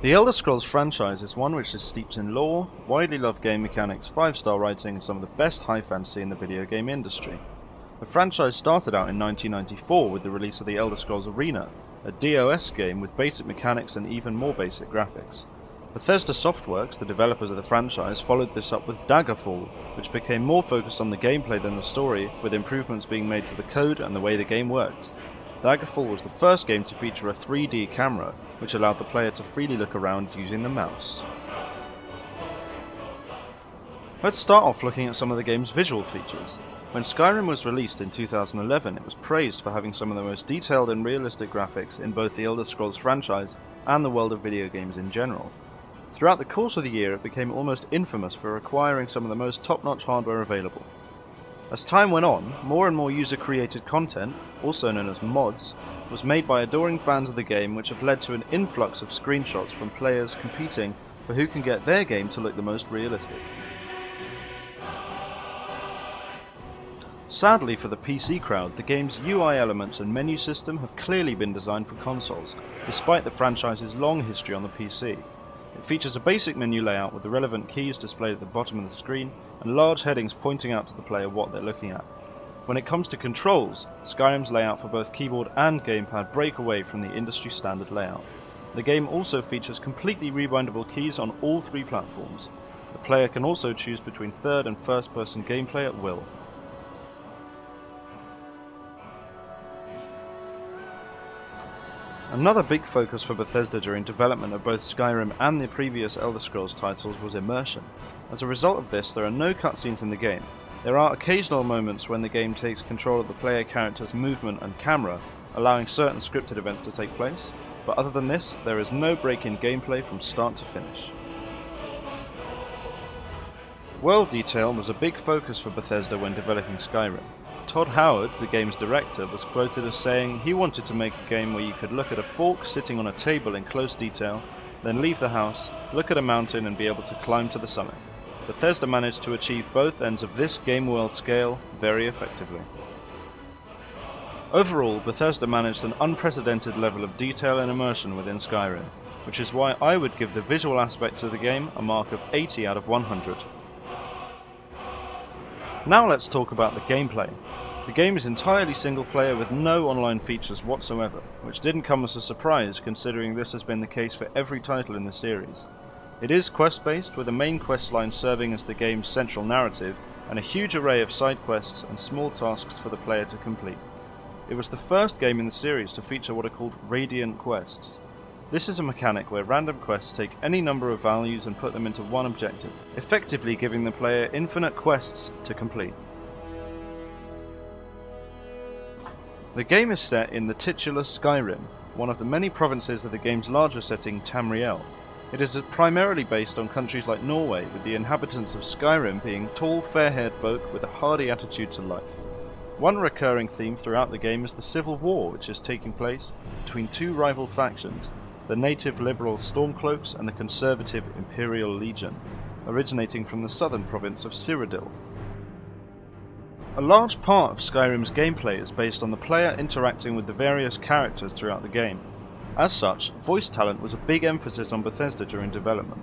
The Elder Scrolls franchise is one which is steeped in lore, widely loved game mechanics, 5-star writing, and some of the best high fantasy in the video game industry. The franchise started out in 1994 with the release of the Elder Scrolls Arena, a DOS game with basic mechanics and even more basic graphics. Bethesda Softworks, the developers of the franchise, followed this up with Daggerfall, which became more focused on the gameplay than the story, with improvements being made to the code and the way the game worked. Daggerfall was the first game to feature a 3D camera, which allowed the player to freely look around using the mouse. Let's start off looking at some of the game's visual features. When Skyrim was released in 2011, it was praised for having some of the most detailed and realistic graphics in both the Elder Scrolls franchise and the world of video games in general. Throughout the course of the year, it became almost infamous for acquiring some of the most top-notch hardware available. As time went on, more and more user-created content, also known as mods, was made by adoring fans of the game, which have led to an influx of screenshots from players competing for who can get their game to look the most realistic. Sadly for the PC crowd, the game's UI elements and menu system have clearly been designed for consoles, despite the franchise's long history on the PC. It features a basic menu layout with the relevant keys displayed at the bottom of the screen and large headings pointing out to the player what they're looking at. When it comes to controls, Skyrim's layout for both keyboard and gamepad break away from the industry standard layout. The game also features completely rewindable keys on all three platforms. The player can also choose between third and first person gameplay at will. Another big focus for Bethesda during development of both Skyrim and the previous Elder Scrolls titles was immersion. As a result of this, there are no cutscenes in the game. There are occasional moments when the game takes control of the player character's movement and camera, allowing certain scripted events to take place, but other than this, there is no break in gameplay from start to finish. World detail was a big focus for Bethesda when developing Skyrim. Todd Howard, the game's director, was quoted as saying he wanted to make a game where you could look at a fork sitting on a table in close detail, then leave the house, look at a mountain and be able to climb to the summit. Bethesda managed to achieve both ends of this game world scale very effectively. Overall, Bethesda managed an unprecedented level of detail and immersion within Skyrim, which is why I would give the visual aspects of the game a mark of 80 out of 100. Now let's talk about the gameplay. The game is entirely single player with no online features whatsoever, which didn't come as a surprise considering this has been the case for every title in the series. It is quest-based, with the main quest line serving as the game's central narrative, and a huge array of side quests and small tasks for the player to complete. It was the first game in the series to feature what are called Radiant Quests. This is a mechanic where random quests take any number of values and put them into one objective, effectively giving the player infinite quests to complete. The game is set in the titular Skyrim, one of the many provinces of the game's larger setting, Tamriel. It is primarily based on countries like Norway, with the inhabitants of Skyrim being tall, fair-haired folk with a hardy attitude to life. One recurring theme throughout the game is the civil war which is taking place between two rival factions, the native liberal Stormcloaks and the conservative Imperial Legion, originating from the southern province of Cyrodiil. A large part of Skyrim's gameplay is based on the player interacting with the various characters throughout the game. As such, voice talent was a big emphasis on Bethesda during development.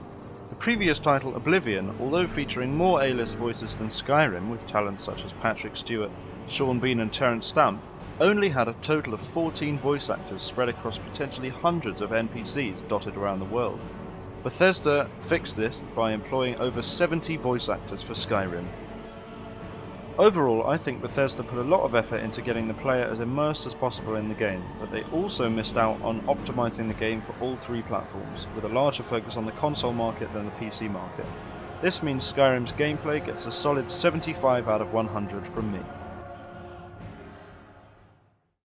The previous title, Oblivion, although featuring more A-list voices than Skyrim, with talents such as Patrick Stewart, Sean Bean and Terence Stamp, only had a total of 14 voice actors spread across potentially hundreds of NPCs dotted around the world. Bethesda fixed this by employing over 70 voice actors for Skyrim. Overall, I think Bethesda put a lot of effort into getting the player as immersed as possible in the game, but they also missed out on optimizing the game for all three platforms, with a larger focus on the console market than the PC market. This means Skyrim's gameplay gets a solid 75 out of 100 from me.